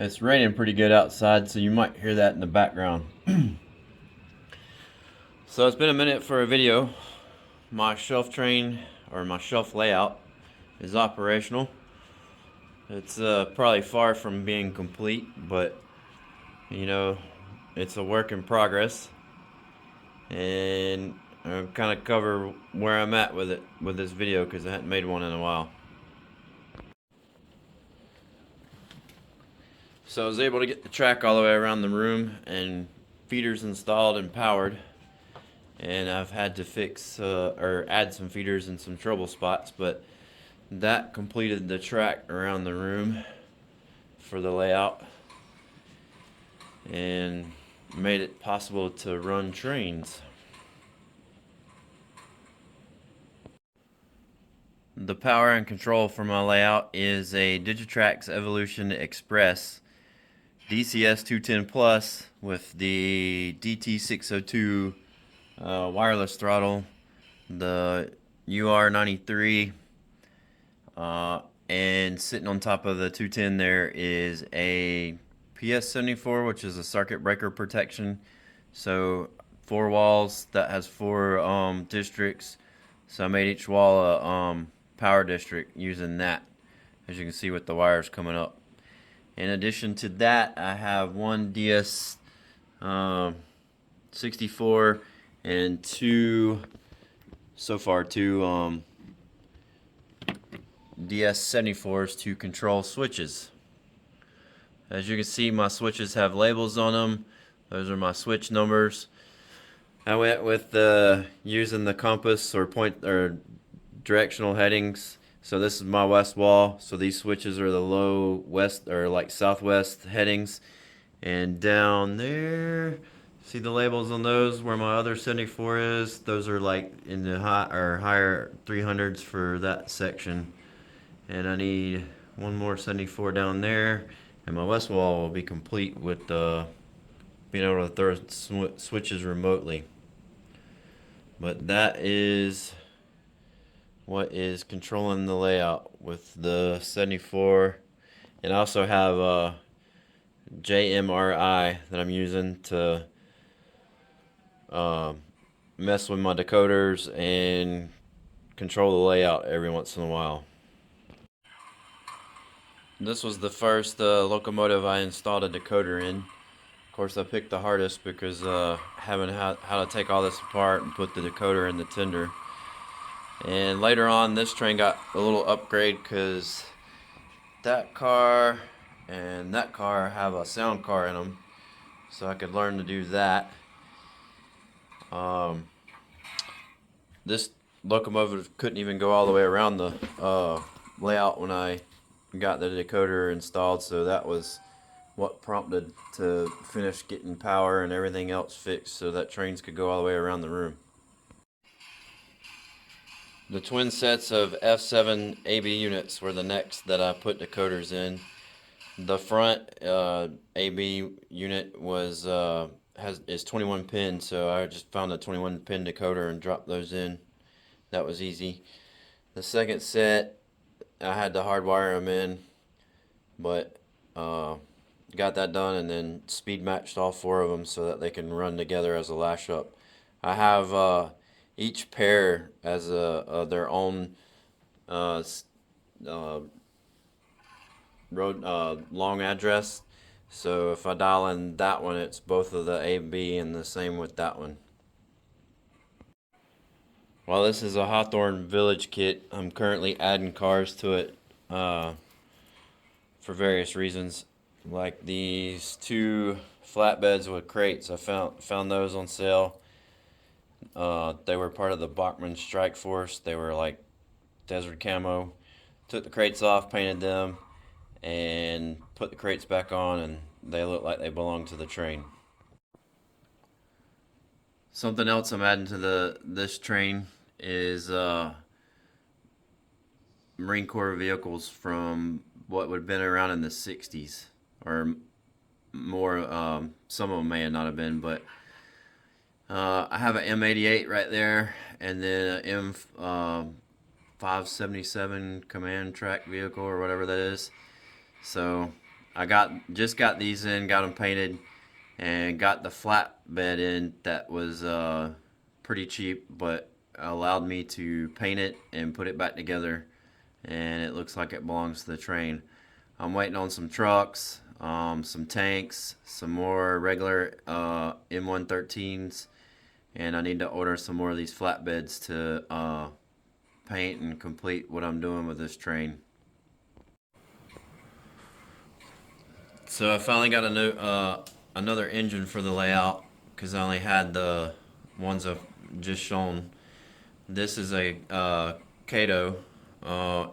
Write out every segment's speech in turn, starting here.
It's raining pretty good outside, so you might hear that in the background. So it's been a minute for a video. My shelf train, or my shelf layout, is operational. It's probably far from being complete, but you know, it's a work in progress. And I'll kind of cover where I'm at with it with this video because I hadn't made one in a while. So I was able to get the track all the way around the room and feeders installed and powered. And I've had to fix or add some feeders in some trouble spots, but that completed the track around the room for the layout and made it possible to run trains. The power and control for my layout is a Digitrax Evolution Express DCS 210 Plus with the DT602 wireless throttle, the UR93, and sitting on top of the 210 there is a PS74, which is a circuit breaker protection. So 4 walls that has 4 districts. So I made each wall a power district using that, as you can see with the wires coming up. In addition to that, I have one DS 64 and two DS 74s to control switches. As you can see, my switches have labels on them. Those are my switch numbers. I went with using the compass or point or directional headings. So this is my west wall. So these switches are the low west or like southwest headings. And down there, see the labels on those where my other 74 is? Those are like in the high or higher 300s for that section. And I need one more 74 down there. And my west wall will be complete with being able to throw switches remotely. But that is what is controlling the layout with the 74. And I also have a JMRI that I'm using to mess with my decoders and control the layout every once in a while. This was the first locomotive I installed a decoder in. Of course, I picked the hardest because having how to take all this apart and put the decoder in the tender. And later on, this train got a little upgrade because that car and that car have a sound car in them, so I could learn to do that. This locomotive couldn't even go all the way around the layout when I got the decoder installed, so that was what prompted to finish getting power and everything else fixed so that trains could go all the way around the room. The twin sets of F7 AB units were the next that I put decoders in. The front AB unit was is 21 pin, so I just found a 21 pin decoder and dropped those in. That was easy. The second set, I had to hardwire them in, but got that done and then speed matched all 4 of them so that they can run together as a lash up. I have each pair as their own road long address. So if I dial in that one, it's both of the A and B, and the same with that one. While this is a Hawthorne Village kit, I'm currently adding cars to it for various reasons. Like these 2 flatbeds with crates, I found those on sale. They were part of the Bachmann Strike Force. They were like desert camo. Took the crates off, painted them, and put the crates back on, and they look like they belong to the train. Something else I'm adding to this train is Marine Corps vehicles from what would have been around in the 60s or more. Some of them may not have been, but I have an M88 right there, and then an M577 command track vehicle or whatever that is. So just got these in, got them painted, and got the flatbed in that was pretty cheap, but allowed me to paint it and put it back together, and it looks like it belongs to the train. I'm waiting on some trucks, some tanks, some more regular M113s, and I need to order some more of these flatbeds to paint and complete what I'm doing with this train. So I finally got a new another engine for the layout because I only had the ones I've just shown. This is a Kato.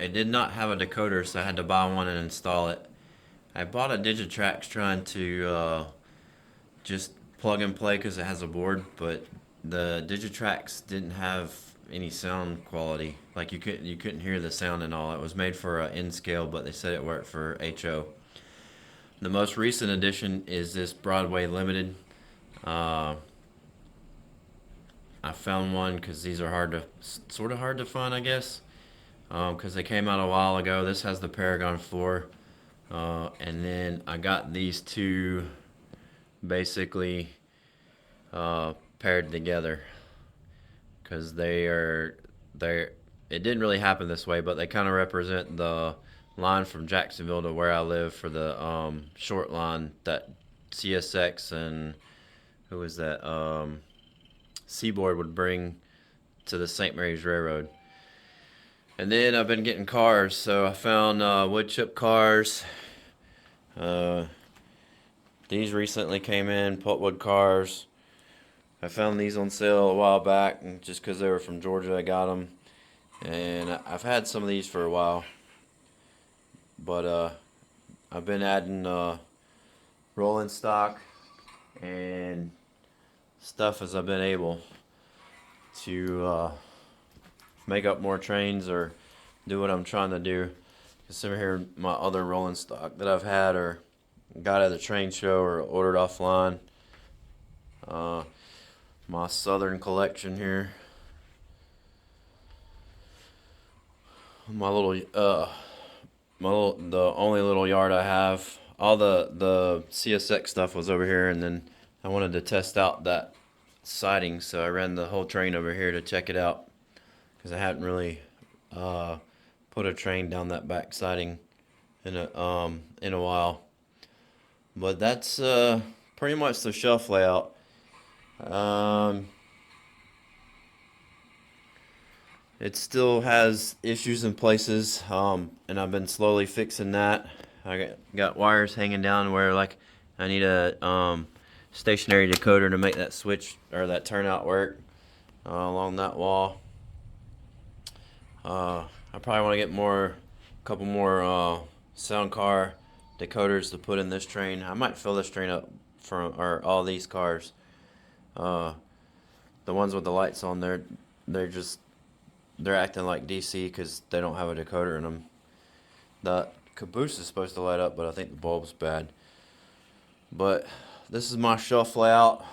It did not have a decoder, so I had to buy one and install it. I bought a Digitrax trying to just plug and play because it has a board, but the Digitrax didn't have any sound quality. Like you couldn't hear the sound and all. It was made for N scale, but they said it worked for HO. The most recent addition is this Broadway Limited. I found one because these are sort of hard to find, I guess, because they came out a while ago. This has the Paragon 4, and then I got these two basically paired together because it didn't really happen this way, but they kind of represent the line from Jacksonville to where I live for the short line that CSX and who was that Seaboard would bring to the St. Mary's Railroad. And then I've been getting cars, so I found wood chip cars. These recently came in, pulpwood cars. I found these on sale a while back, and just because they were from Georgia, I got them. And I've had some of these for a while, but I've been adding rolling stock and stuff as I've been able to make up more trains or do what I'm trying to do. Because over here, my other rolling stock that I've had or got at the train show or ordered offline. My Southern collection here. The only little yard I have. All the CSX stuff was over here, and then I wanted to test out that siding, so I ran the whole train over here to check it out because I hadn't really put a train down that back siding in a while. But that's pretty much the shelf layout. It still has issues in places, and I've been slowly fixing that. I got wires hanging down where like I need a stationary decoder to make that switch or that turnout work along that wall. I probably want to get a couple more sound car decoders to put in this train. I might fill this train up or all these cars. The ones with the lights on, they're acting like DC because they don't have a decoder in them. The caboose is supposed to light up, but I think the bulb's bad. But this is my shelf layout.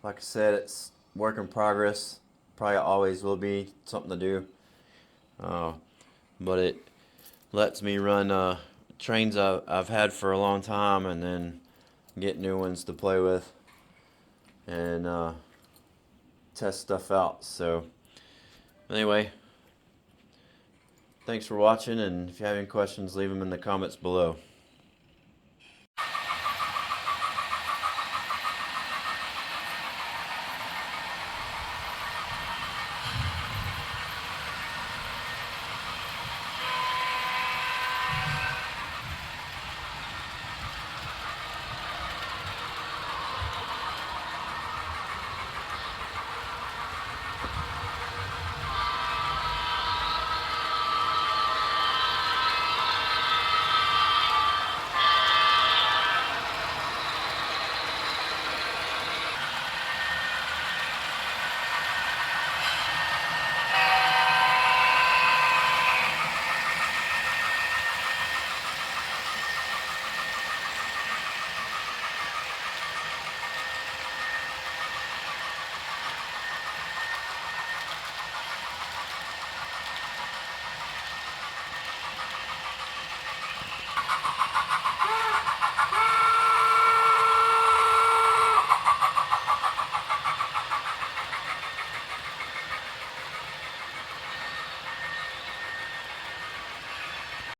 Like I said, it's work in progress. Probably always will be something to do. But it lets me run trains I've had for a long time and then get new ones to play with and test stuff out. So anyway, thanks for watching, and if you have any questions, leave them in the comments below.